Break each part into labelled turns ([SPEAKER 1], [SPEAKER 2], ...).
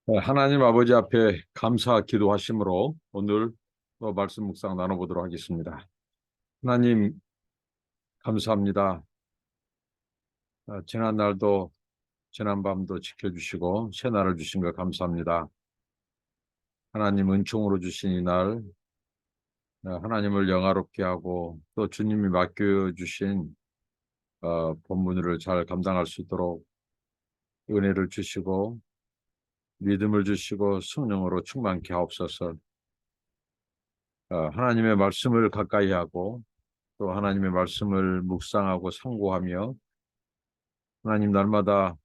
[SPEAKER 1] 네, 하나님 아버지 앞에 감사 기도하심으로 오늘 또 말씀 묵상 나눠보도록 하겠습니다. 하나님 감사합니다. 지난 날도 지난 밤도 지켜주시고 새날을 주신 것 감사합니다. 하나님 은총으로 주신 이날 하나님을 영화롭게 하고 또 주님이 맡겨주신 본분을 잘 감당할 수 있도록 은혜를 주시고 믿음을 주시고 성령으로 충만케 하옵소서. 하나님의 말씀을 가까이 하고 또 하나님의 말씀을 묵상하고 상고하며 하나님 날마다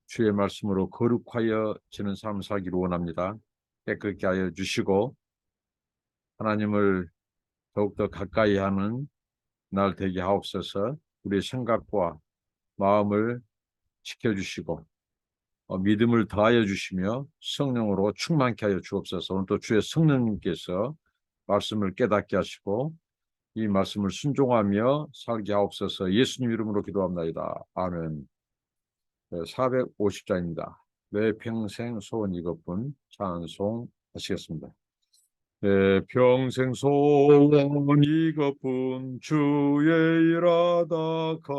[SPEAKER 1] 주의 말씀으로 거룩하여 지는 삶을 살기를 원합니다. 깨끗게 하여 주시고 하나님을 더욱더 가까이 하는 날 되게 하옵소서. 우리의 생각과 마음을 지켜주시고 믿음을 더하여 주시며 성령으로 충만케 하여 주옵소서. 오늘 또 주의 성령님께서 말씀을 깨닫게 하시고 이 말씀을 순종하며 살게 하옵소서. 예수님 이름으로 기도합니다. 아멘. 450자입니다. 내 평생 소원 이것뿐 찬송하시겠습니다. 내 평생 소원 이것뿐 주의 일하다가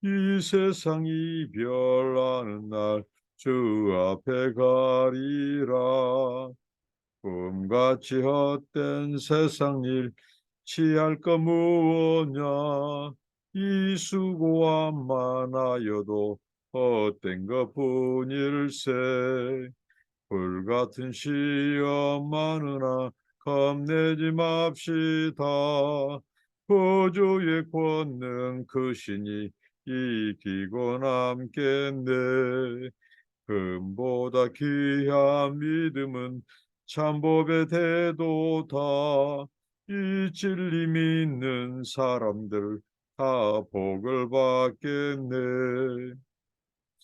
[SPEAKER 1] 이 세상 이별하는 날 주 앞에 가리라. 꿈같이 헛된 세상 일 취할 것 무엇냐. 이 수고함 많아여도 헛된 것뿐일세. 불같은 시험 많으나 겁내지 맙시다. 보조의 권능 크시니 이기고 남겠네. 금보다 귀한 믿음은 참법의 대도다. 이 진리 믿는 사람들 다 복을 받겠네.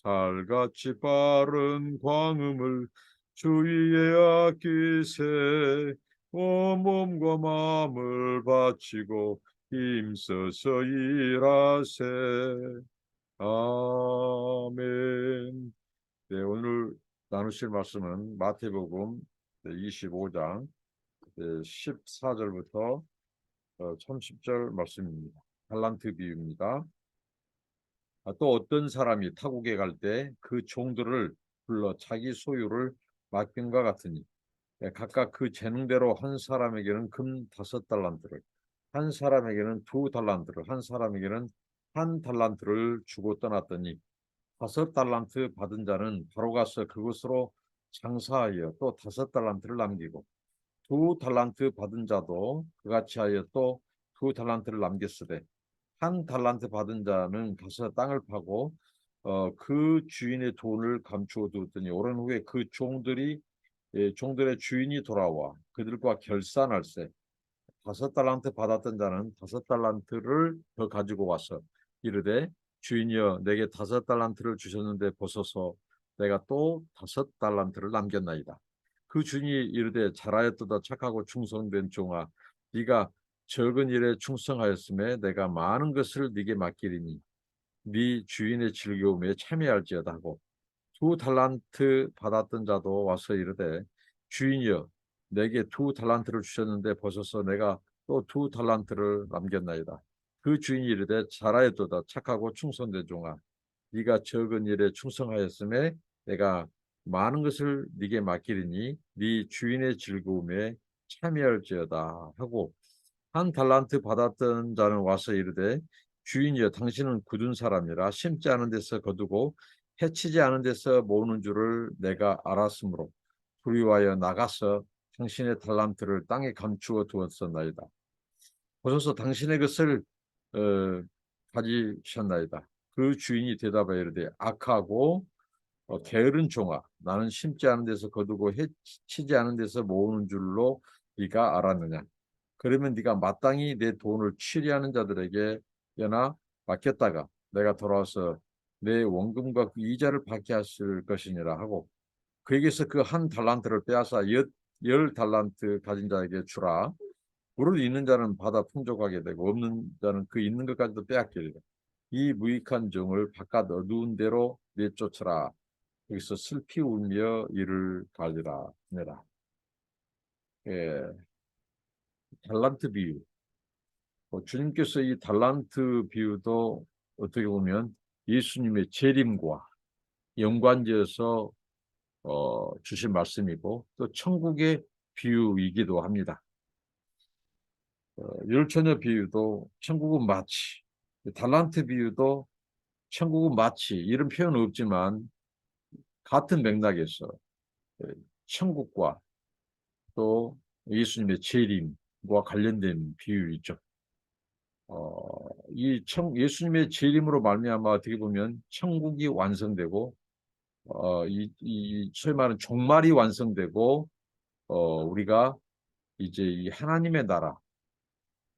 [SPEAKER 1] 살같이 빠른 광음을 주위에 아끼세. 온 몸과 마음을 바치고 힘써서 일하세. 아멘. 네, 오늘 나누실 말씀은 마태복음 25장 14절부터 30절 말씀입니다. 달란트 비유입니다. 또 어떤 사람이 타국에 갈 때 그 종들을 불러 자기 소유를 맡긴과 같으니 각각 그 재능대로 한 사람에게는 금 5달란트를, 한 사람에게는 2달란트를, 한 사람에게는 1달란트를 주고 떠났더니 5달란트 받은 자는 바로 가서 그곳으로 장사하여 또 5달란트를 남기고 2달란트 받은 자도 그같이 하여 또 2달란트를 남겼으되 1달란트 받은 자는 가서 땅을 파고 그 주인의 돈을 감추어 두었더니 오랜 후에 그 종들의 주인이 돌아와 그들과 결산할세. 5달란트 받았던 자는 5달란트를 더 가지고 와서 이르되 주인이여 내게 5달란트를 주셨는데 보소서 내가 또 5달란트를 남겼나이다. 그 주인이 이르되 잘하였도다 착하고 충성된 종아 네가 적은 일에 충성하였음에 내가 많은 것을 네게 맡기리니 네 주인의 즐거움에 참여할지어다 하고 2달란트 받았던 자도 와서 이르되 주인이여 내게 2달란트를 주셨는데 보소서 내가 또 2달란트를 남겼나이다. 그 주인이 이르되 잘하였도다 착하고 충성된 종아 네가 적은 일에 충성하였음에 내가 많은 것을 네게 맡기리니 네 주인의 즐거움에 참여할지어다 하고 1달란트 받았던 자는 와서 이르되 주인이여 당신은 굳은 사람이라 심지 않은 데서 거두고 해치지 않은 데서 모으는 줄을 내가 알았으므로 두려워하여 나가서 당신의 달란트를 땅에 감추어 두었었나이다. 보소서 당신의 것을 어, 가지셨나이다. 그 주인이 대답하여 이르되 악하고 게으른 종아 나는 심지 않은 데서 거두고 해치지 않은 데서 모으는 줄로 네가 알았느냐. 그러면 네가 마땅히 내 돈을 취리하는 자들에게나 맡겼다가 내가 돌아와서 내 원금과 그 이자를 받게 하실 것이니라 하고 그에게서 그 1달란트를 빼앗아 10달란트 가진 자에게 주라. 물을 있는 자는 받아 풍족하게 되고 없는 자는 그 있는 것까지도 빼앗기리라. 이 무익한 종을 바깥 어두운 데로 내쫓으라. 여기서 슬피 울며 이를 갈리라 하니라. 예, 달란트 비유. 주님께서 이 달란트 비유도 어떻게 보면 예수님의 재림과 연관지어서 주신 말씀이고 또 천국의 비유이기도 합니다. 열처녀 비유도 천국은 마치, 달란트 비유도 천국은 마치 이런 표현은 없지만 같은 맥락에서 천국과 또 예수님의 재림과 관련된 비유이죠. 예수님의 재림으로 말미암아 어떻게 보면 천국이 완성되고 소위 말하는 종말이 완성되고 우리가 이제 이 하나님의 나라,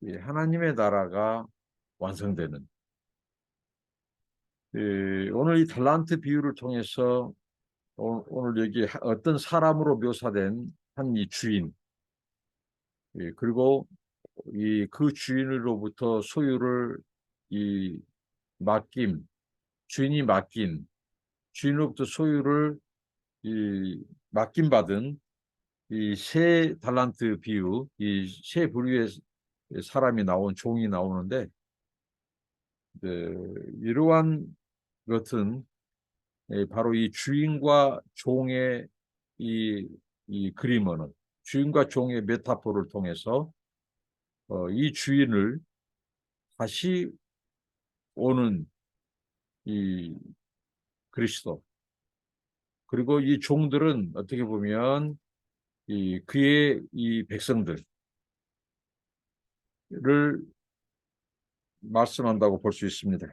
[SPEAKER 1] 이 하나님의 나라가 완성되는 오늘 이 달란트 비유를 통해서 오늘 여기 어떤 사람으로 묘사된 한 이 주인 그리고 그 주인으로부터 소유를 이 맡김 주인이 맡긴 주인으로부터 소유를 맡김받은 이 세 달란트 비유, 이 세 부류의 사람이 종이 나오는데, 이러한 것은 바로 이 주인과 종의 이 그림은 주인과 종의 메타포를 통해서 이 주인을 다시 오는 이 그리스도, 그리고 이 종들은 어떻게 보면 그의 이 백성들을 말씀한다고 볼 수 있습니다.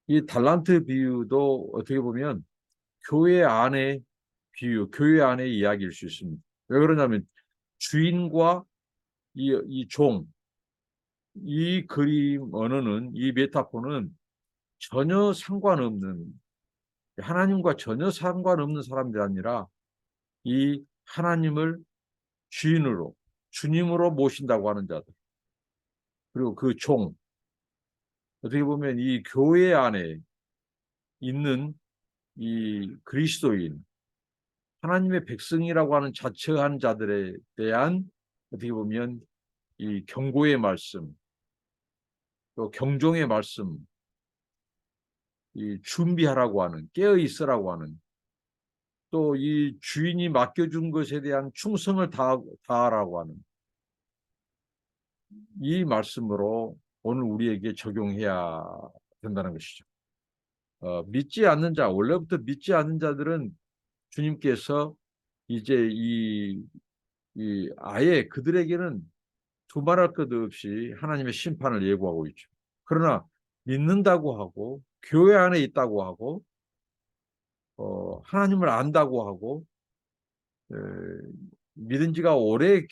[SPEAKER 1] 이 달란트 비유도 어떻게 보면 교회 안의 비유, 교회 안의 이야기일 수 있습니다. 왜 그러냐면 주인과 이 종, 이 그림 언어는 이 메타포는 전혀 상관없는 하나님과 전혀 상관없는 사람들이 아니라 이 하나님을 주인으로 주님으로 모신다고 하는 자들 그리고 그 종 어떻게 보면 이 교회 안에 있는 이 그리스도인 하나님의 백성이라고 하는 자처한 자들에 대한 어떻게 보면 이 경고의 말씀 또 경종의 말씀 이 준비하라고 하는 깨어 있으라고 하는 또 이 주인이 맡겨준 것에 대한 충성을 다하라고 하는 이 말씀으로 오늘 우리에게 적용해야 된다는 것이죠. 믿지 않는 자, 원래부터 믿지 않는 자들은 주님께서 이제 아예 그들에게는 두말할 것 없이 하나님의 심판을 예고하고 있죠. 그러나 믿는다고 하고 교회 안에 있다고 하고 하나님을 안다고 하고 믿은 지가 오래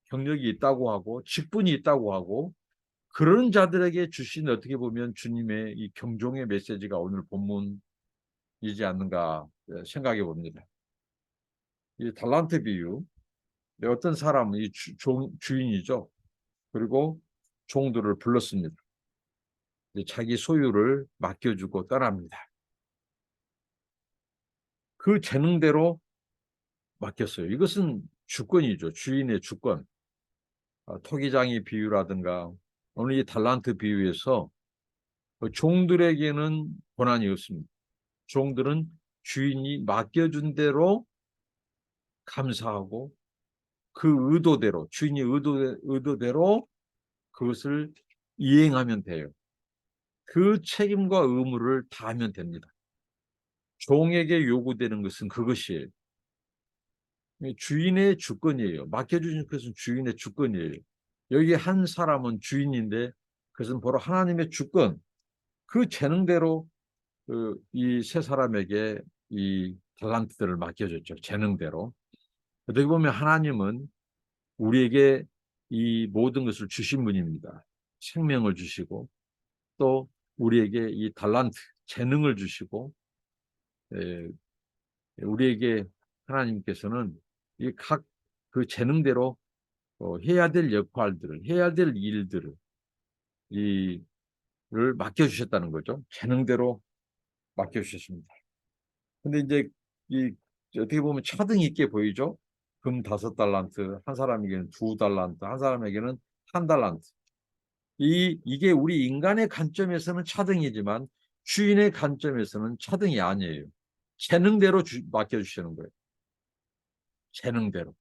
[SPEAKER 1] 경력이 있다고 하고 직분이 있다고 하고 그런 자들에게 주신 어떻게 보면 주님의 이 경종의 메시지가 오늘 본문이지 않는가 생각해 봅니다. 이 달란트 비유, 어떤 사람은 이 주인이죠. 그리고 종들을 불렀습니다. 자기 소유를 맡겨주고 떠납니다. 그 재능대로 맡겼어요. 이것은 주권이죠. 주인의 주권. 토기장의 비유라든가 오늘 이 달란트 비유에서 종들에게는 권한이 없습니다. 종들은 주인이 맡겨준 대로 감사하고 그 의도대로 주인이 의도대로 그것을 이행하면 돼요. 그 책임과 의무를 다하면 됩니다. 종에게 요구되는 것은 그것이에요. 주인의 주권이에요. 맡겨주신 것은 주인의 주권이에요. 여기 한 사람은 주인인데 그것은 바로 하나님의 주권. 그 재능대로 이 세 사람에게 이 달란트들을 맡겨줬죠. 재능대로. 어떻게 보면 하나님은 우리에게 이 모든 것을 주신 분입니다. 생명을 주시고 또 우리에게 이 달란트, 재능을 주시고 우리에게 하나님께서는 이 각 그 재능대로 해야 될 역할들을, 해야 될 일들을 맡겨주셨다는 거죠. 재능대로 맡겨주셨습니다. 근데 이제 이 어떻게 보면 차등이 있게 보이죠? 금 5달란트, 한 사람에게는 2달란트, 한 사람에게는 1달란트. 이게 우리 인간의 관점에서는 차등이지만 주인의 관점에서는 차등이 아니에요. 재능대로 맡겨주시는 거예요. 재능대로.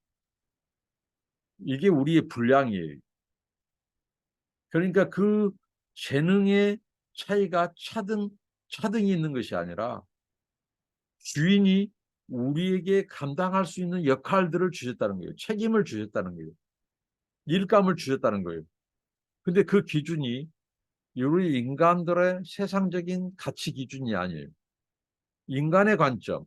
[SPEAKER 1] 이게 우리의 분량이에요. 그러니까 그 재능의 차이가 차등이 있는 것이 아니라 주인이 우리에게 감당할 수 있는 역할들을 주셨다는 거예요. 책임을 주셨다는 거예요. 일감을 주셨다는 거예요. 근데 그 기준이 우리 인간들의 세상적인 가치 기준이 아니에요. 인간의 관점,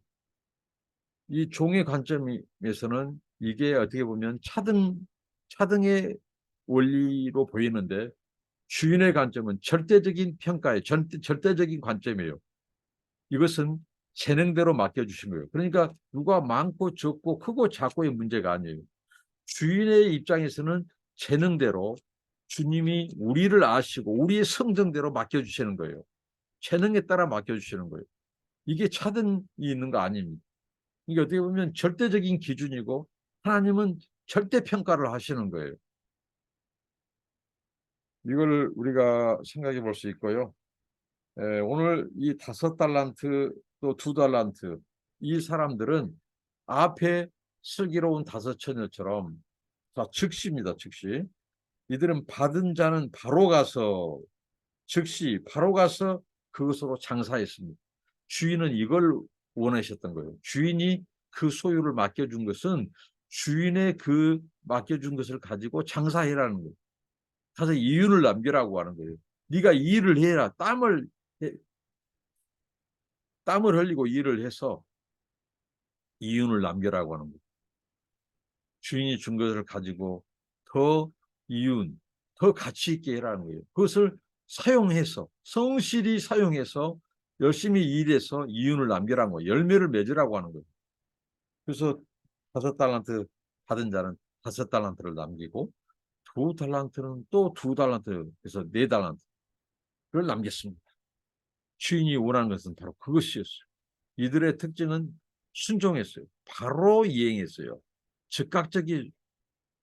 [SPEAKER 1] 이 종의 관점에서는 이게 어떻게 보면 차등의 원리로 보이는데 주인의 관점은 절대적인 평가예요. 절대적인 관점이에요. 이것은 재능대로 맡겨주신 거예요. 그러니까 누가 많고 적고 크고 작고의 문제가 아니에요. 주인의 입장에서는 재능대로 주님이 우리를 아시고 우리의 성정대로 맡겨주시는 거예요. 재능에 따라 맡겨주시는 거예요. 이게 차등이 있는 거 아닙니다. 이게 어떻게 보면 절대적인 기준이고 하나님은 절대 평가를 하시는 거예요. 이걸 우리가 생각해 볼 수 있고요. 오늘 이 5달란트 또 2달란트 이 사람들은 앞에 슬기로운 5처녀처럼 즉시입니다. 즉시. 이들은 받은 자는 바로 가서 즉시 바로 가서 그것으로 장사했습니다. 주인은 이걸 원하셨던 거예요. 주인이 그 소유를 맡겨준 것은 주인의 그 맡겨준 것을 가지고 장사해라는 거예요. 가서 이윤을 남기라고 하는 거예요. 네가 이 일을 해라. 땀을 흘리고 일을 해서 이윤을 남겨라고 하는 거예요. 주인이 준 것을 가지고 더 이윤, 더 가치 있게 해라는 거예요. 그것을 사용해서 성실히 사용해서 열심히 일해서 이윤을 남기라는 거예요. 열매를 맺으라고 하는 거예요. 그래서 5달란트 받은 자는 5달란트를 남기고 2달란트는 또 2달란트 그래서 4달란트를 남겼습니다. 주인이 원하는 것은 바로 그것이었어요. 이들의 특징은 순종했어요. 바로 이행했어요. 즉각적인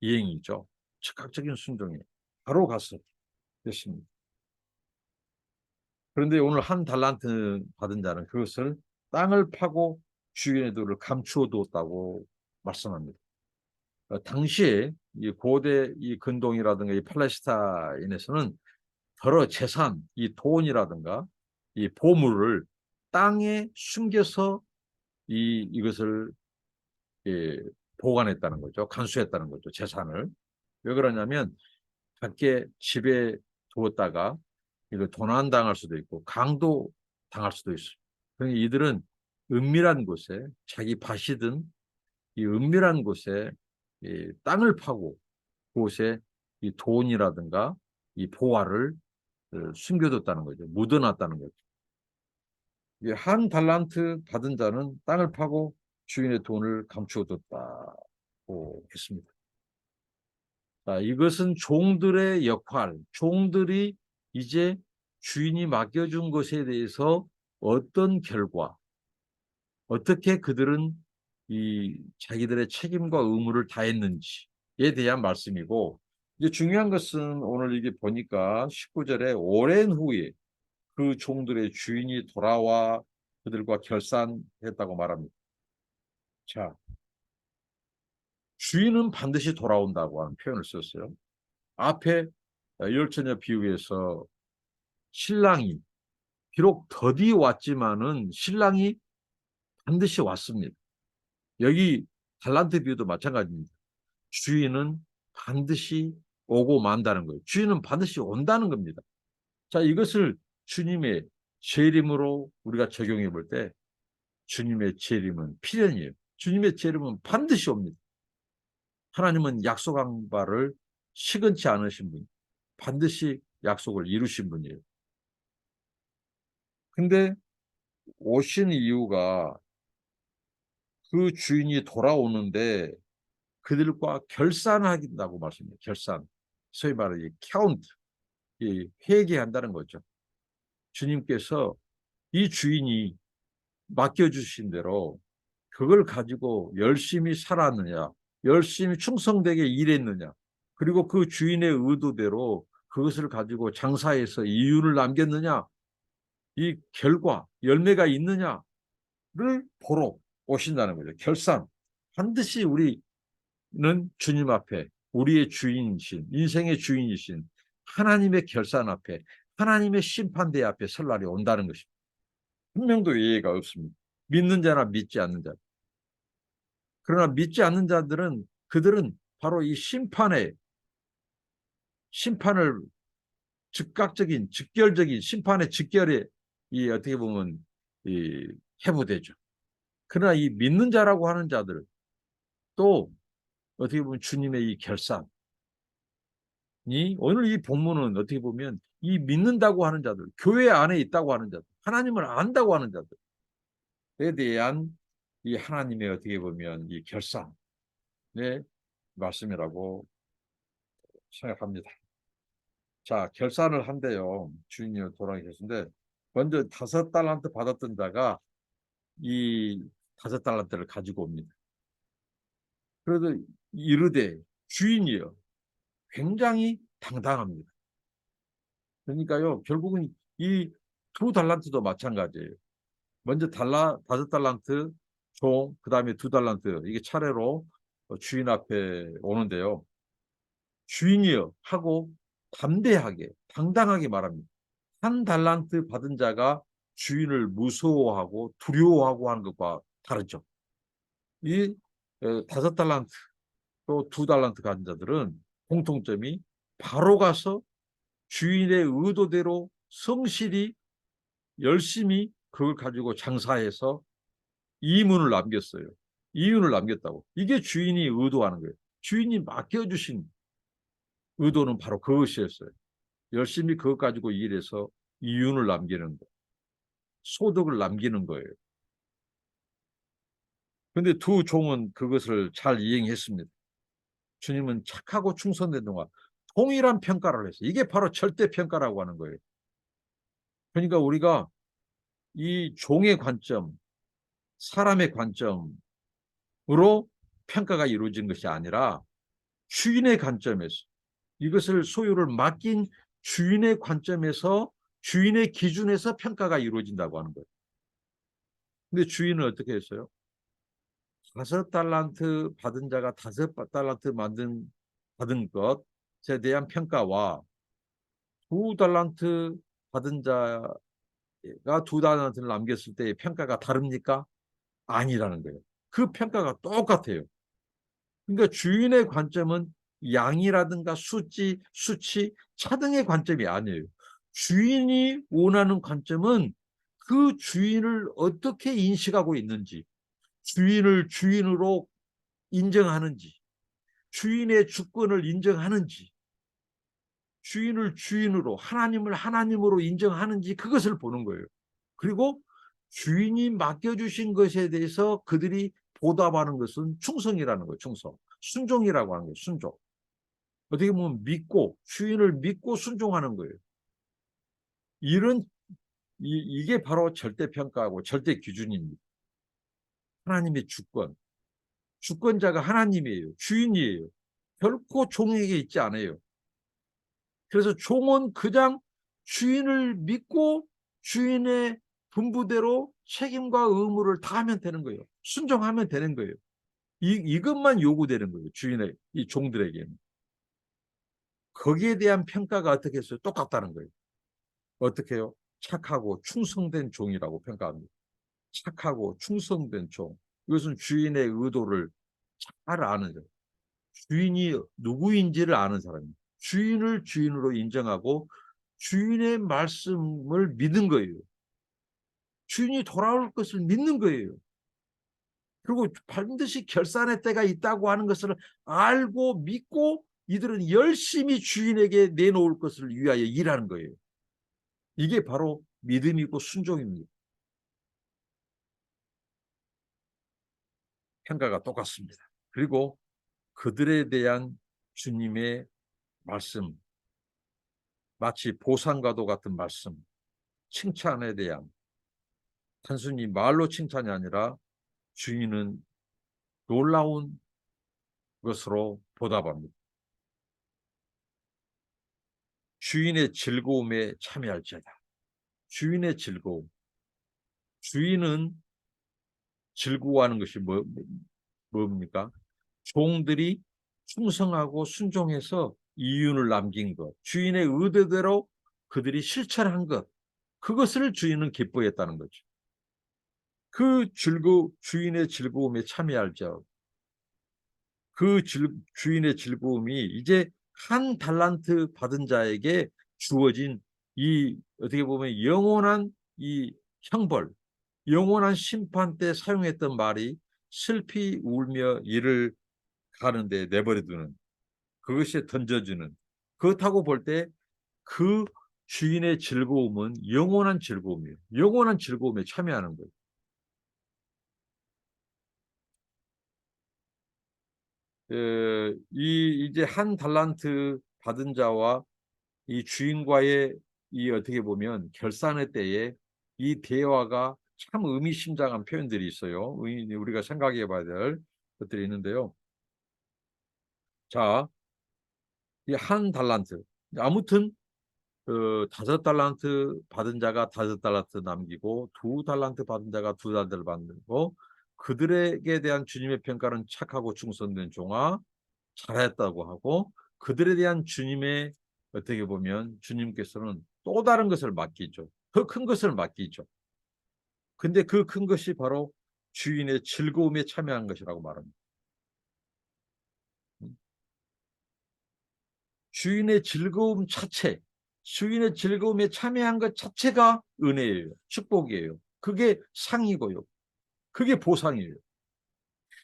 [SPEAKER 1] 이행이죠. 즉각적인 순종이에요. 바로 갔어요. 됐습니다. 그런데 오늘 1달란트 받은 자는 그것을 땅을 파고 주인의 도를 감추어 두었다고 말씀합니다. 당시에 이 고대 이 근동이라든가 이 팔레스타인에서는 여러 재산, 이 돈이라든가 이 보물을 땅에 숨겨서 이것을 예, 보관했다는 거죠. 간수했다는 거죠. 재산을. 왜 그러냐면 밖에 집에 두었다가 이거 도난 당할 수도 있고 강도 당할 수도 있어요. 그러니까 이들은 은밀한 곳에 자기 밭이든 이 은밀한 곳에 이 땅을 파고 그곳에 이 돈이라든가 이 보화를 숨겨뒀다는 거죠. 묻어놨다는 거죠. 1달란트 받은 자는 땅을 파고 주인의 돈을 감추어뒀다고 했습니다. 자, 이것은 종들의 역할, 종들이 이제 주인이 맡겨준 것에 대해서 어떤 결과, 어떻게 그들은 이 자기들의 책임과 의무를 다했는지에 대한 말씀이고, 이제 중요한 것은 오늘 이게 보니까 19절에 오랜 후에 그 종들의 주인이 돌아와 그들과 결산했다고 말합니다. 자, 주인은 반드시 돌아온다고 하는 표현을 썼어요. 앞에 열처녀 비유에서 신랑이 비록 더디 왔지만은 신랑이 반드시 왔습니다. 여기 달란트 비유도 마찬가지입니다. 주인은 반드시 오고 만다는 거예요. 주인은 반드시 온다는 겁니다. 자, 이것을 주님의 재림으로 우리가 적용해 볼 때 주님의 재림은 필연이에요. 주님의 재림은 반드시 옵니다. 하나님은 약속한 바를 시건치 않으신 분, 반드시 약속을 이루신 분이에요. 근데 오신 이유가 그 주인이 돌아오는데 그들과 결산하긴다고 말씀해요. 결산. 소위 말하는 카운트, 회개한다는 거죠. 주님께서 이 주인이 맡겨주신 대로 그걸 가지고 열심히 살았느냐, 열심히 충성되게 일했느냐, 그리고 그 주인의 의도대로 그것을 가지고 장사해서 이윤을 남겼느냐, 이 결과, 열매가 있느냐를 보러 오신다는 거죠. 결산. 반드시 우리는 주님 앞에 우리의 주인이신, 인생의 주인이신 하나님의 결산 앞에, 하나님의 심판대 앞에 설 날이 온다는 것입니다. 한 명도 예외가 없습니다. 믿는 자나 믿지 않는 자. 그러나 믿지 않는 자들은 그들은 바로 이 심판을 즉각적인 직결적인 심판의 직결에 이 어떻게 보면 이 해부되죠. 그러나 이 믿는 자라고 하는 자들 또 어떻게 보면 주님의 이 결산이 오늘 이 본문은 어떻게 보면 이 믿는다고 하는 자들, 교회 안에 있다고 하는 자들, 하나님을 안다고 하는 자들에 대한 이 하나님의 어떻게 보면 이 결산의 말씀이라고 생각합니다. 자, 결산을 한대요. 주인이 돌아가셨는데 먼저 5달란트 받았던 자가 이 5달란트를 가지고 옵니다. 그래도 이르되 주인이요. 굉장히 당당합니다. 그러니까요, 결국은 이 2달란트도 마찬가지예요. 먼저 5달란트 종, 그 다음에 2달란트, 이게 차례로 주인 앞에 오는데요. 주인이요 하고 담대하게, 당당하게 말합니다. 1달란트 받은 자가 주인을 무서워하고 두려워하고 하는 것과 다르죠. 이 5달란트 또 2달란트 가진 자들은 공통점이 바로 가서 주인의 의도대로 성실히 열심히 그걸 가지고 장사해서 이윤을 남겼어요. 이윤을 남겼다고. 이게 주인이 의도하는 거예요. 주인이 맡겨주신 의도는 바로 그것이었어요. 열심히 그것 가지고 일해서 이윤을 남기는 거, 소득을 남기는 거예요. 그런데 2 종은 그것을 잘 이행했습니다. 주님은 착하고 충성된 동안 동일한 평가를 했어요. 이게 바로 절대평가라고 하는 거예요. 그러니까 우리가 이 종의 관점, 사람의 관점으로 평가가 이루어진 것이 아니라 주인의 관점에서 이것을 소유를 맡긴 주인의 관점에서 주인의 기준에서 평가가 이루어진다고 하는 거예요. 근데 주인은 어떻게 했어요? 5달란트 받은 자가 5달란트 받은 것에 대한 평가와 2달란트 받은 자가 2달란트를 남겼을 때의 평가가 다릅니까? 아니라는 거예요. 그 평가가 똑같아요. 그러니까 주인의 관점은 양이라든가 수치, 차등의 관점이 아니에요. 주인이 원하는 관점은 그 주인을 어떻게 인식하고 있는지, 주인을 주인으로 인정하는지, 주인의 주권을 인정하는지, 주인을 주인으로, 하나님을 하나님으로 인정하는지 그것을 보는 거예요. 그리고 주인이 맡겨주신 것에 대해서 그들이 보답하는 것은 충성이라는 거예요. 충성. 순종이라고 하는 거예요. 순종. 어떻게 보면 믿고, 주인을 믿고 순종하는 거예요. 이게 바로 절대평가하고 절대기준입니다. 하나님의 주권. 주권자가 하나님이에요. 주인이에요. 결코 종에게 있지 않아요. 그래서 종은 그냥 주인을 믿고 주인의 분부대로 책임과 의무를 다하면 되는 거예요. 순종하면 되는 거예요. 이것만 요구되는 거예요. 주인의 이 종들에게는. 거기에 대한 평가가 어떻게 했어요? 똑같다는 거예요. 어떻게 해요? 착하고 충성된 종이라고 평가합니다. 착하고 충성된 종. 이것은 주인의 의도를 잘 아는 거예요. 주인이 누구인지를 아는 사람입니다. 주인을 주인으로 인정하고 주인의 말씀을 믿는 거예요. 주인이 돌아올 것을 믿는 거예요. 그리고 반드시 결산의 때가 있다고 하는 것을 알고 믿고 이들은 열심히 주인에게 내놓을 것을 위하여 일하는 거예요. 이게 바로 믿음이고 순종입니다. 평가가 똑같습니다. 그리고 그들에 대한 주님의 말씀, 마치 보상과도 같은 말씀, 칭찬에 대한 단순히 말로 칭찬이 아니라 주인은 놀라운 것으로 보답합니다. 주인의 즐거움에 참여할지어다. 주인의 즐거움. 주인은 즐거워하는 것이 뭡니까? 종들이 충성하고 순종해서 이윤을 남긴 것, 주인의 의도대로 그들이 실천한 것, 그것을 주인은 기뻐했다는 거죠. 그 주인의 즐거움에 참여할지어다. 주인의 즐거움이 이제 한 달란트 받은 자에게 주어진 이 어떻게 보면 영원한 이 형벌, 영원한 심판 때 사용했던 말이 슬피 울며 이를 가는데 내버려두는, 그것이 던져주는, 그렇다고 볼 때 그 주인의 즐거움은 영원한 즐거움이에요. 영원한 즐거움에 참여하는 거예요. 이제 한 달란트 받은 자와 이 주인과의 이 어떻게 보면 결산의 때에 이 대화가 참 의미심장한 표현들이 있어요. 우리가 생각해 봐야 될 것들이 있는데요. 자, 이 한 달란트. 아무튼 5달란트 받은 자가 5달란트 남기고 2달란트 받은 자가 2달란트를 받고, 그들에게 대한 주님의 평가는 착하고 충성된 종아 잘했다고 하고, 그들에 대한 주님의 어떻게 보면 주님께서는 또 다른 것을 맡기죠. 더 큰 것을 맡기죠. 근데 그 큰 것이 바로 주인의 즐거움에 참여한 것이라고 말합니다. 주인의 즐거움 자체, 주인의 즐거움에 참여한 것 자체가 은혜예요. 축복이에요. 그게 상이고요. 그게 보상이에요.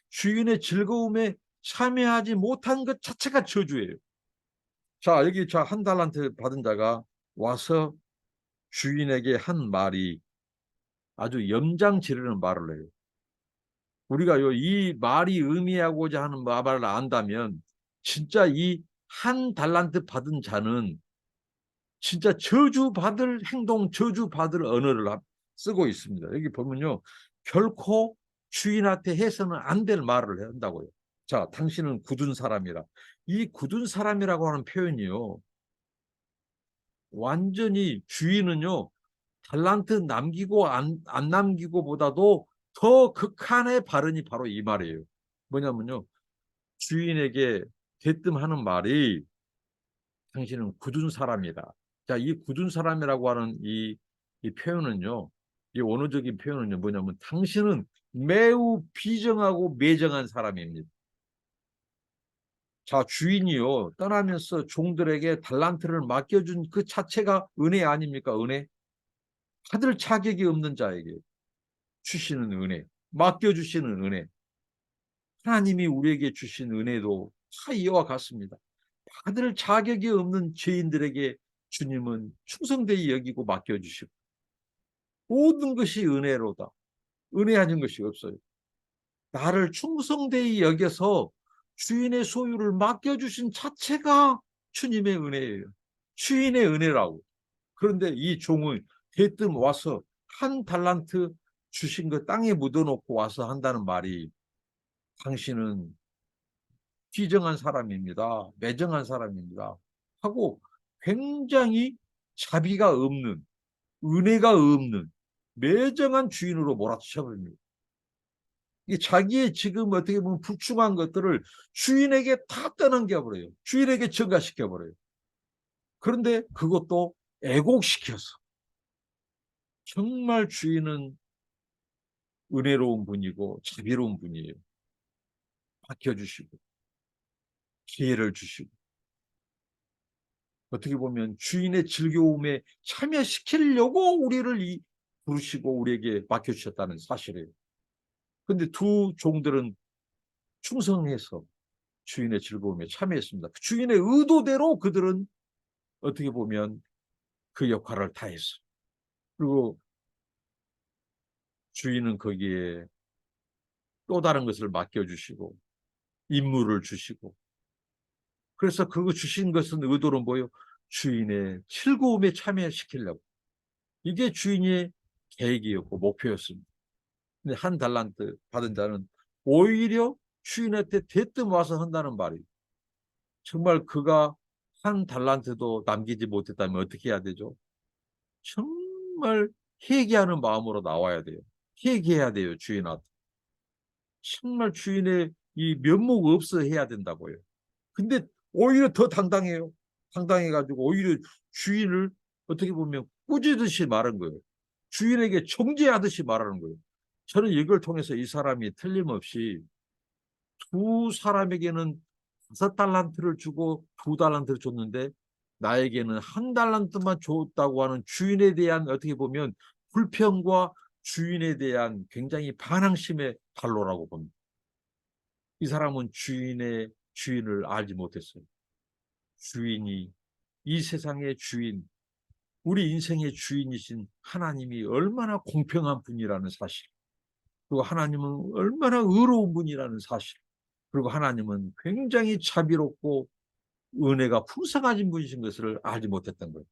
[SPEAKER 1] 주인의 즐거움에 참여하지 못한 것 자체가 저주예요. 자, 여기 한 달란트 받은 자가 와서 주인에게 한 말이 아주 염장 지르는 말을 해요. 우리가 이 말이 의미하고자 하는 말을 안다면 진짜 이 한 달란트 받은 자는 진짜 저주받을 행동, 저주받을 언어를 쓰고 있습니다. 여기 보면요. 결코 주인한테 해서는 안 될 말을 한다고요. 자, 당신은 굳은 사람이라. 이 굳은 사람이라고 하는 표현이요. 완전히 주인은요. 달란트 남기고 안 남기고보다도 더 극한의 발언이 바로 이 말이에요. 뭐냐면요. 주인에게 대뜸하는 말이 당신은 굳은 사람이다. 자, 이 굳은 사람이라고 하는 이 표현은요. 이 언어적인 표현은요. 뭐냐면 당신은 매우 비정하고 매정한 사람입니다. 자, 주인이요. 떠나면서 종들에게 달란트를 맡겨준 그 자체가 은혜 아닙니까? 은혜. 받을 자격이 없는 자에게 주시는 은혜, 맡겨주시는 은혜. 하나님이 우리에게 주신 은혜도 다 이와 같습니다. 받을 자격이 없는 죄인들에게 주님은 충성되이 여기고 맡겨주시고, 모든 것이 은혜로다. 은혜 아닌 것이 없어요. 나를 충성되이 여겨서 주인의 소유를 맡겨주신 자체가 주님의 은혜예요. 주인의 은혜라고. 그런데 이 종은 대뜸 와서 한 달란트 주신 거 땅에 묻어놓고 와서 한다는 말이 당신은 비정한 사람입니다. 매정한 사람입니다. 하고 굉장히 자비가 없는, 은혜가 없는 매정한 주인으로 몰아치워버립니다. 자기의 지금 어떻게 보면 불충한 것들을 주인에게 다 떠넘겨버려요. 주인에게 전가시켜버려요. 그런데 그것도 애곡시켜서. 정말 주인은 은혜로운 분이고 자비로운 분이에요. 맡겨주시고 기회를 주시고, 어떻게 보면 주인의 즐거움에 참여시키려고 우리를 부르시고 우리에게 맡겨주셨다는 사실이에요. 그런데 두 종들은 충성해서 주인의 즐거움에 참여했습니다. 주인의 의도대로 그들은 어떻게 보면 그 역할을 다했어요. 그리고 주인은 거기에 또 다른 것을 맡겨주시고 임무를 주시고, 그래서 그거 주신 것은 의도로 뭐예요? 주인의 즐거움에 참여시키려고. 이게 주인의 계획이었고 목표였습니다. 근데 한 달란트 받은 자는 오히려 주인한테 대뜸 와서 한다는 말이. 정말 그가 한 달란트도 남기지 못했다면 어떻게 해야 되죠? 정말 회개하는 마음으로 나와야 돼요. 회개해야 돼요, 주인한테. 정말 주인의 이 면목 없어 해야 된다고요. 근데 오히려 더 당당해요. 당당해가지고 오히려 주인을 어떻게 보면 꾸짖듯이 말한 거예요. 주인에게 정죄하듯이 말하는 거예요. 저는 이걸 통해서 이 사람이 틀림없이 두 사람에게는 5달란트를 주고 2달란트를 줬는데 나에게는 1달란트만 줬다고 하는 주인에 대한 어떻게 보면 불평과 주인에 대한 굉장히 반항심의 발로라고 봅니다. 이 사람은 주인을 알지 못했어요. 주인이 이 세상의 주인, 우리 인생의 주인이신 하나님이 얼마나 공평한 분이라는 사실, 그리고 하나님은 얼마나 의로운 분이라는 사실, 그리고 하나님은 굉장히 자비롭고 은혜가 풍성하신 분이신 것을 알지 못했던 거예요.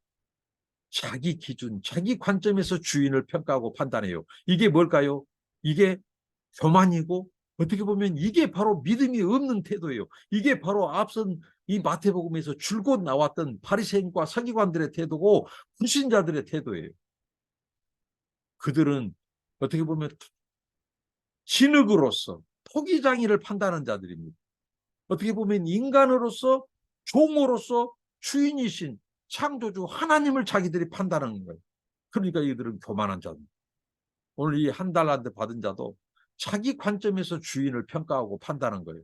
[SPEAKER 1] 자기 기준, 자기 관점에서 주인을 평가하고 판단해요. 이게 뭘까요? 이게 교만이고 어떻게 보면 이게 바로 믿음이 없는 태도예요. 이게 바로 앞선 이 마태복음에서 줄곧 나왔던 바리새인과 서기관들의 태도고 불신자들의 태도예요. 그들은 어떻게 보면 진흙으로서 토기장이를 판단하는 자들입니다. 어떻게 보면 인간으로서 종으로서 주인이신 창조주 하나님을 자기들이 판단하는 거예요. 그러니까 이들은 교만한 자입니다. 오늘 이 1달란트 받은 자도 자기 관점에서 주인을 평가하고 판단한 거예요.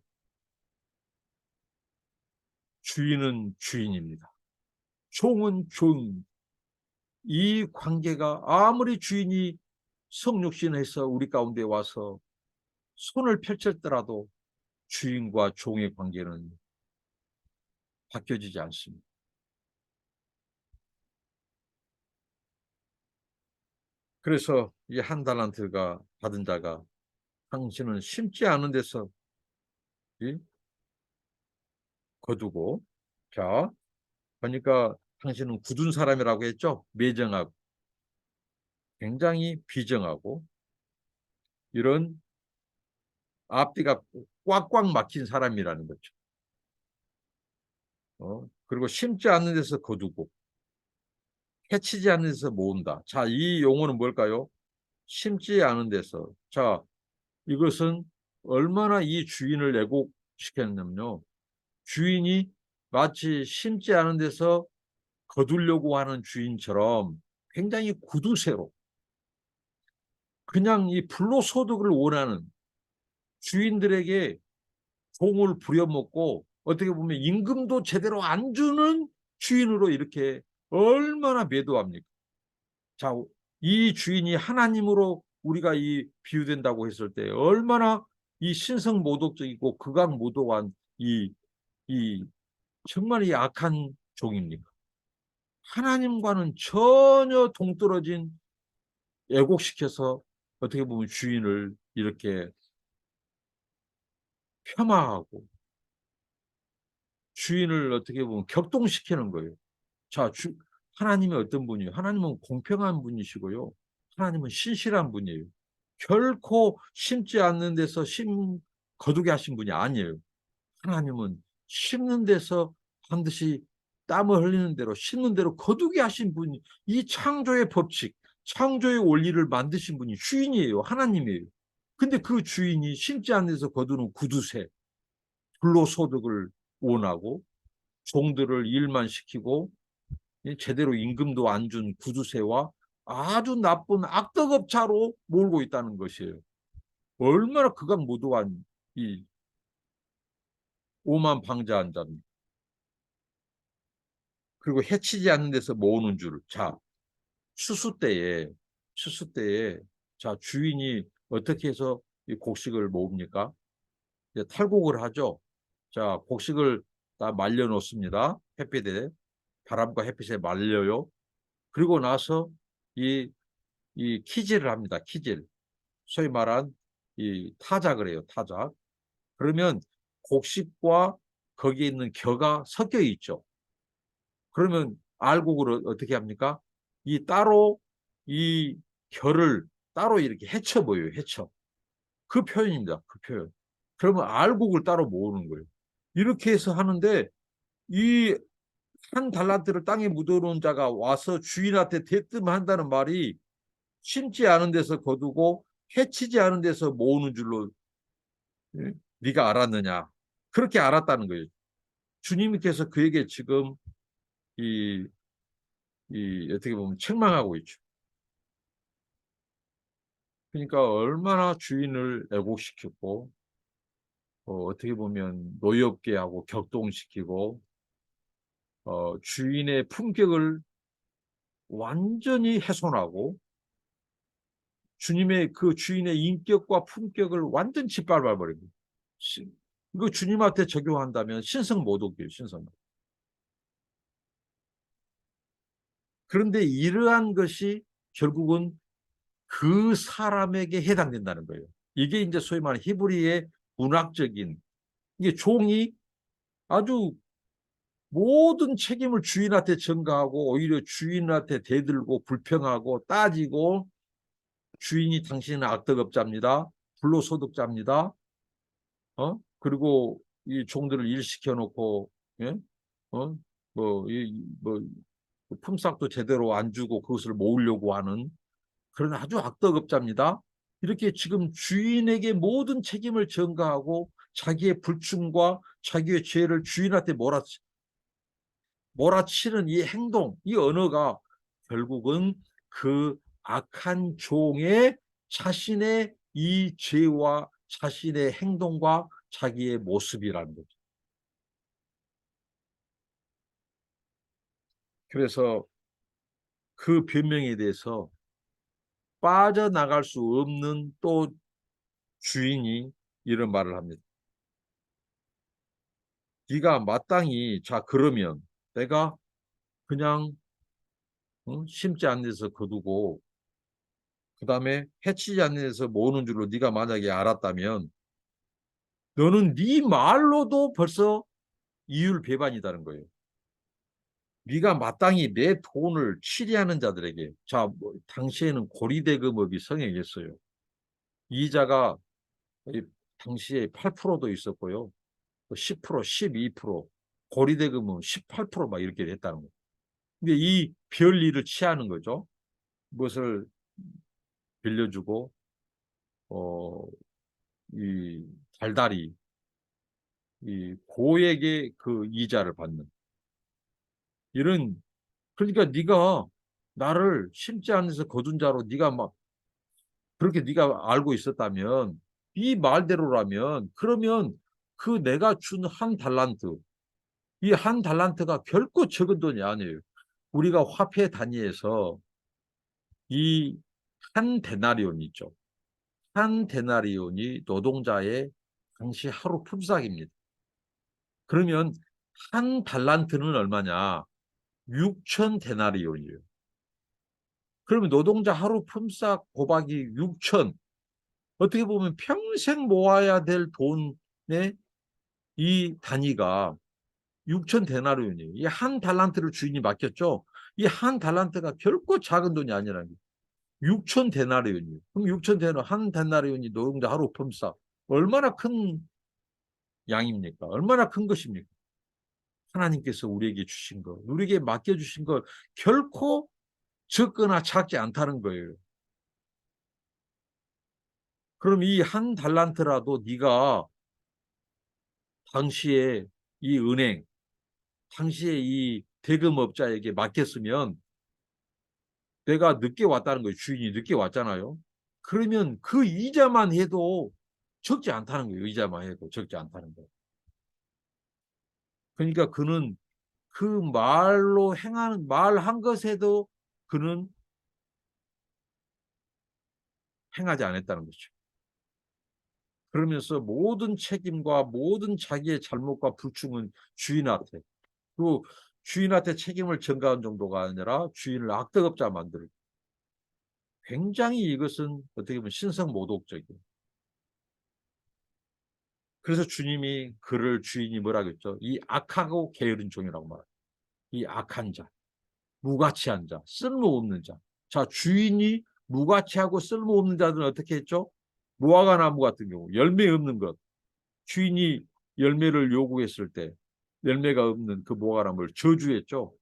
[SPEAKER 1] 주인은 주인입니다. 종은 종. 이 관계가 아무리 주인이 성육신해서 우리 가운데 와서 손을 펼쳤더라도 주인과 종의 관계는 바뀌어지지 않습니다. 그래서 이 1달란트가 받은 자가 당신은 심지 않은 데서 거두고, 자, 그러니까 당신은 굳은 사람이라고 했죠. 매정하고 굉장히 비정하고 이런 앞뒤가 꽉꽉 막힌 사람이라는 거죠. 그리고 심지 않는 데서 거두고 해치지 않는 데서 모은다. 자, 이 용어는 뭘까요? 심지 않은 데서. 자, 이것은 얼마나 이 주인을 애곡시켰냐면요. 주인이 마치 심지 않은 데서 거두려고 하는 주인처럼 굉장히 구두쇠로 그냥 이 불로소득을 원하는 주인들에게 종을 부려먹고 어떻게 보면 임금도 제대로 안 주는 주인으로 이렇게 얼마나 매도합니까? 자, 이 주인이 하나님으로 우리가 이 비유된다고 했을 때 얼마나 이 신성모독적이고 극악무도한 이 정말 이 악한 종입니까? 하나님과는 전혀 동떨어진 애곡시켜서 어떻게 보면 주인을 이렇게 폄하하고 주인을 어떻게 보면 격동시키는 거예요. 자, 하나님이 어떤 분이에요? 하나님은 공평한 분이시고요. 하나님은 신실한 분이에요. 결코 심지 않는 데서 거두게 하신 분이 아니에요. 하나님은 심는 데서 반드시 땀을 흘리는 대로 심는 대로 거두게 하신 분이 이 창조의 법칙, 창조의 원리를 만드신 분이 주인이에요. 하나님이에요. 근데 그 주인이 심지 않는 데서 거두는 구두쇠, 불로소득을 원하고 종들을 일만 시키고 제대로 임금도 안 준 구두쇠와 아주 나쁜 악덕업자로 몰고 있다는 것이에요. 얼마나 극악무도한 이 오만방자한 자입니다. 그리고 해치지 않는 데서 모으는 줄. 자, 추수 때에 자, 주인이 어떻게 해서 이 곡식을 모읍니까? 이제 탈곡을 하죠. 자, 곡식을 다 말려 놓습니다. 햇빛에 바람과 햇빛에 말려요. 그리고 나서 이 키질을 합니다. 키질. 소위 말한 이 타작을 해요. 타작. 그러면 곡식과 거기에 있는 겨가 섞여 있죠. 그러면 알곡을 어떻게 합니까? 이 따로 이 결을 따로 이렇게 헤쳐 보여요. 헤쳐. 그 표현입니다. 그 표현. 그러면 알곡을 따로 모으는 거예요. 이렇게 해서 하는데 이 한 달란트를 땅에 묻어놓은 자가 와서 주인한테 대뜸한다는 말이 심지 않은 데서 거두고 해치지 않은 데서 모으는 줄로 네가 알았느냐. 그렇게 알았다는 거예요. 주님께서 그에게 지금 이 어떻게 보면 책망하고 있죠. 그러니까 얼마나 주인을 애곡시켰고 어떻게 보면 노엽게 하고 격동시키고 주인의 품격을 완전히 훼손하고 주님의 그 주인의 인격과 품격을 완전 짓밟아 버리고 이거 주님한테 적용한다면 신성모독이에요. 신성모독. 그런데 이러한 것이 결국은 그 사람에게 해당된다는 거예요. 이게 이제 소위 말하는 히브리의 문학적인 이게 종이 아주 모든 책임을 주인한테 전가하고 오히려 주인한테 대들고 불평하고 따지고 주인이 당신은 악덕업자입니다. 불로소득자입니다. 그리고 이 종들을 일시켜 놓고 예? 뭐 품삯도 제대로 안 주고 그것을 모으려고 하는 그런 아주 악덕업자입니다. 이렇게 지금 주인에게 모든 책임을 전가하고 자기의 불충과 자기의 죄를 주인한테 몰아치는 이 행동, 이 언어가 결국은 그 악한 종의 자신의 이 죄와 자신의 행동과 자기의 모습이라는 거죠. 그래서 그 변명에 대해서 빠져나갈 수 없는 또 주인이 이런 말을 합니다. 네가 마땅히 자 그러면 내가 그냥 심지 않는 데서 거두고 그 다음에 해치지 않는 데서 모으는 줄로 네가 만약에 알았다면 너는 네 말로도 벌써 이율 배반이다는 거예요. 네가 마땅히 내 돈을 취리하는 자들에게 뭐, 당시에는 고리대금업이 성행했어요. 이자가 당시에 8%도 있었고요. 10%, 12%, 고리대금은 18%막 이렇게 됐다는 거예요. 근데 이 별일을 취하는 거죠. 무엇을 빌려주고 이 달달이 이 고액의 그 이자를 받는 이런 그러니까 네가 나를 심지 않은 데서 거둔 자로 네가 막 그렇게 네가 알고 있었다면 이 말대로라면 그러면 그 내가 준 한 달란트 이 한 달란트가 결코 적은 돈이 아니에요. 우리가 화폐 단위에서 이 한 데나리온 있죠. 한 데나리온이 노동자의 당시 하루 품삯입니다. 그러면 한 달란트는 얼마냐? 6천 데나리온이에요. 그러면 노동자 하루 품삯 곱하기 6천 어떻게 보면 평생 모아야 될 돈의 이 단위가 6천 데나리온이에요. 이 한 달란트를 주인이 맡겼죠. 이 한 달란트가 결코 작은 돈이 아니라는 거예요. 6천 데나리온이에요. 그럼 6천 데나리온 한 데나리온이 노동자 하루 품삯 얼마나 큰 양입니까? 얼마나 큰 것입니까? 하나님께서 우리에게 주신 것, 우리에게 맡겨주신 것 결코 적거나 작지 않다는 거예요. 그럼 이 한 달란트라도 네가 당시에 이 은행, 당시에 이 대금업자에게 맡겼으면 내가 늦게 왔다는 거예요. 주인이 늦게 왔잖아요. 그러면 그 이자만 해도 적지 않다는 거예요. 이자만 해도 적지 않다는 거예요. 그러니까 그는 그 말로 행하는 말 한 것에도 그는 행하지 않았다는 거죠. 그러면서 모든 책임과 모든 자기의 잘못과 불충은 주인한테 그 주인한테 책임을 전가한 정도가 아니라 주인을 악덕업자 만들고 굉장히 이것은 어떻게 보면 신성모독적이에요. 그래서 주님이 그를 주인이 뭐라 그랬죠? 이 악하고 게으른 종이라고 말해요. 이 악한 자, 무가치한 자, 쓸모없는 자. 자, 주인이 무가치하고 쓸모없는 자들은 어떻게 했죠? 무화과 나무 같은 경우 열매 없는 것, 주인이 열매를 요구했을 때 열매가 없는 그 무화과 나무를 저주했죠.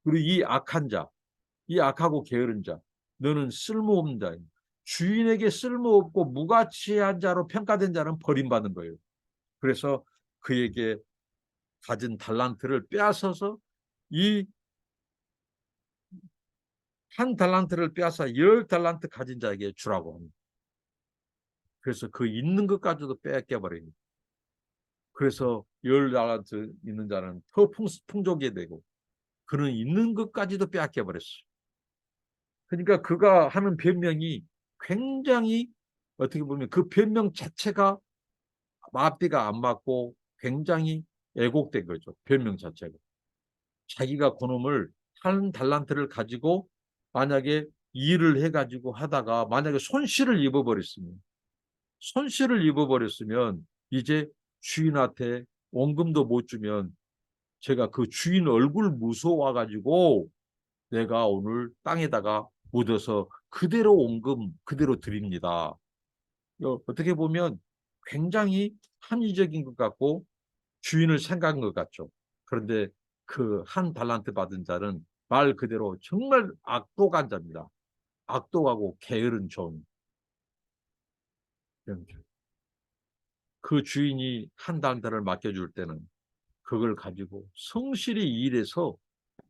[SPEAKER 1] 그리고 이 악한 자, 이 악하고 게으른 자, 너는 쓸모없는 자야. 주인에게 쓸모없고 무가치한 자로 평가된 자는 버림받는 거예요. 그래서 그에게 가진 달란트를 빼앗아서 이 한 달란트를 빼앗아 10달란트 가진 자에게 주라고 합니다. 그래서 그 있는 것까지도 뺏겨버립니다. 그래서 10달란트 있는 자는 더 풍족하게 되고 그는 있는 것까지도 빼앗겨버렸어요. 그러니까 그가 하는 변명이 굉장히 어떻게 보면 그 변명 자체가 앞뒤가 안 맞고 굉장히 애곡된 거죠. 변명 자체가. 자기가 그놈을 한 달란트를 가지고 만약에 일을 해가지고 하다가 만약에 손실을 입어버렸으면 이제 주인한테 원금도 못 주면 제가 그 주인 얼굴 무서워가지고 내가 오늘 땅에다가 묻어서 그대로 원금 그대로 드립니다. 어떻게 보면 굉장히 합리적인 것 같고 주인을 생각한 것 같죠. 그런데 그 한 달란트 받은 자는 말 그대로 정말 악독한 자입니다. 악독하고 게으른 종. 그 주인이 한 달란트를 맡겨줄 때는 그걸 가지고 성실히 일해서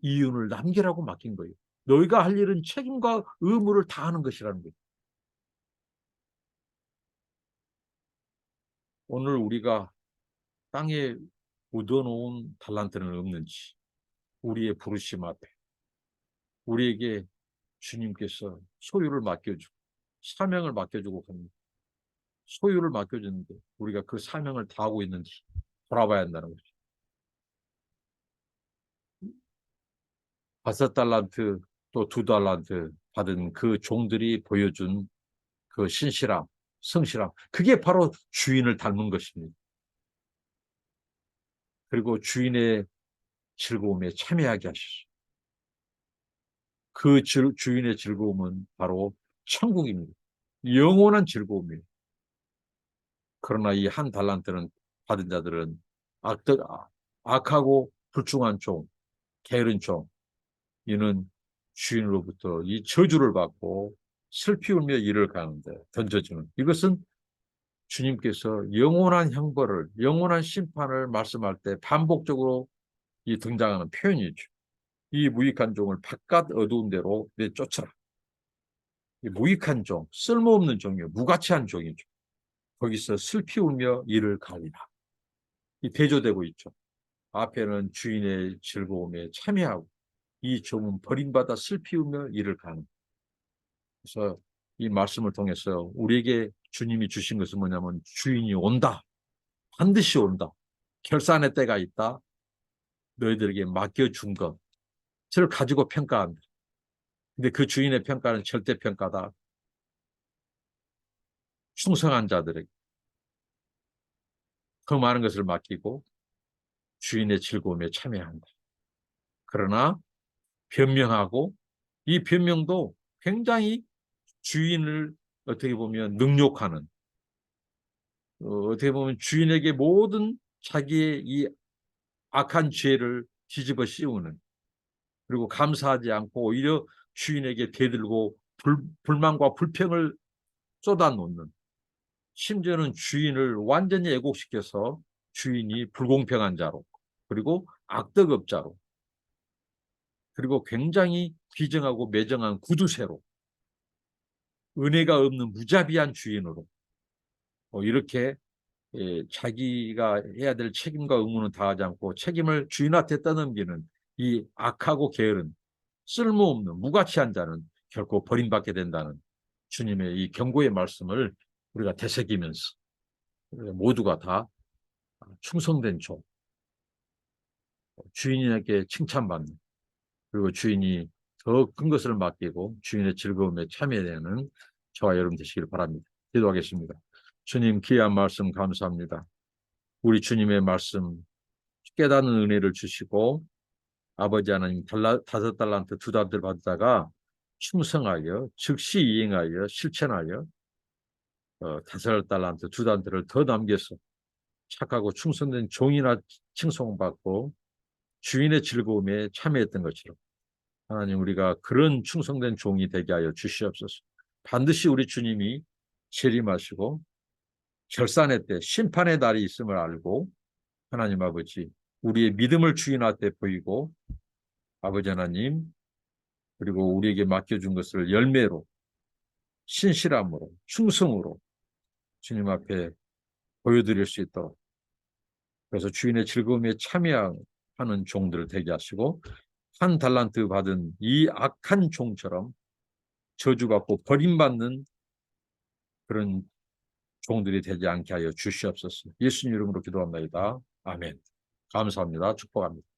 [SPEAKER 1] 이윤을 남기라고 맡긴 거예요. 너희가 할 일은 책임과 의무를 다하는 것이라는 거예요. 오늘 우리가 땅에 묻어놓은 달란트는 없는지 우리의 부르심 앞에 우리에게 주님께서 소유를 맡겨주고 사명을 맡겨주고 합니다. 소유를 맡겨주는데 우리가 그 사명을 다하고 있는지 돌아봐야 한다는 거죠. 5달란트 또 2달란트 받은 그 종들이 보여준 그 신실함, 성실함, 그게 바로 주인을 닮은 것입니다. 그리고 주인의 즐거움에 참여하게 하셨어요. 그 주인의 즐거움은 바로 천국입니다. 영원한 즐거움이에요. 그러나 이 한 달란트는 받은 자들은 악하고 불충한 종, 게으른 종, 이는 주인으로부터 이 저주를 받고 슬피 울며 일을 가는데 던져지는 이것은 주님께서 영원한 형벌을, 영원한 심판을 말씀할 때 반복적으로 이 등장하는 표현이죠. 이 무익한 종을 바깥 어두운 데로 내쫓아라. 이 무익한 종, 쓸모없는 종이요, 무가치한 종이죠. 거기서 슬피 울며 이를 갈리라. 이 대조되고 있죠. 앞에는 주인의 즐거움에 참여하고 이 종은 버림받아 슬피 울며 이를 가는. 그래서 이 말씀을 통해서 우리에게 주님이 주신 것은 뭐냐면 주인이 온다. 반드시 온다. 결산의 때가 있다. 너희들에게 맡겨준 것을 가지고 평가한다. 근데 그 주인의 평가는 절대평가다. 충성한 자들에게 그 많은 것을 맡기고 주인의 즐거움에 참여한다. 그러나 변명하고 이 변명도 굉장히 주인을 어떻게 보면 능욕하는 어떻게 보면 주인에게 모든 자기의 이 악한 죄를 뒤집어 씌우는 그리고 감사하지 않고 오히려 주인에게 대들고 불만과 불평을 쏟아놓는 심지어는 주인을 완전히 애곡시켜서 주인이 불공평한 자로 그리고 악덕업자로 그리고 굉장히 비정하고 매정한 구두쇠로 은혜가 없는 무자비한 주인으로 이렇게 자기가 해야 될 책임과 의무는 다하지 않고 책임을 주인한테 떠넘기는 이 악하고 게으른 쓸모없는 무가치한 자는 결코 버림받게 된다는 주님의 이 경고의 말씀을 우리가 되새기면서 모두가 다 충성된 종, 주인에게 칭찬받는 그리고 주인이 더 큰 것을 맡기고 주인의 즐거움에 참여되는 저와 여러분 되시길 바랍니다. 기도하겠습니다. 주님 귀한 말씀 감사합니다. 우리 주님의 말씀 깨닫는 은혜를 주시고 아버지 하나님 5달란트 2달란트 받다가 충성하여 즉시 이행하여 실천하여 5달란트, 2달란트를 더 남겨서 착하고 충성된 종이나 칭송받고 주인의 즐거움에 참여했던 것처럼 하나님, 우리가 그런 충성된 종이 되게 하여 주시옵소서. 반드시 우리 주님이 재림하시고 결산의 때, 심판의 날이 있음을 알고 하나님 아버지, 우리의 믿음을 주인한테 보이고 아버지 하나님, 그리고 우리에게 맡겨준 것을 열매로, 신실함으로, 충성으로 주님 앞에 보여드릴 수 있도록, 그래서 주인의 즐거움에 참여하는 종들을 되게 하시고, 1달란트 받은 이 악한 종처럼 저주받고 버림받는 그런 종들이 되지 않게 하여 주시옵소서. 예수님 이름으로 기도합니다. 아멘. 감사합니다. 축복합니다.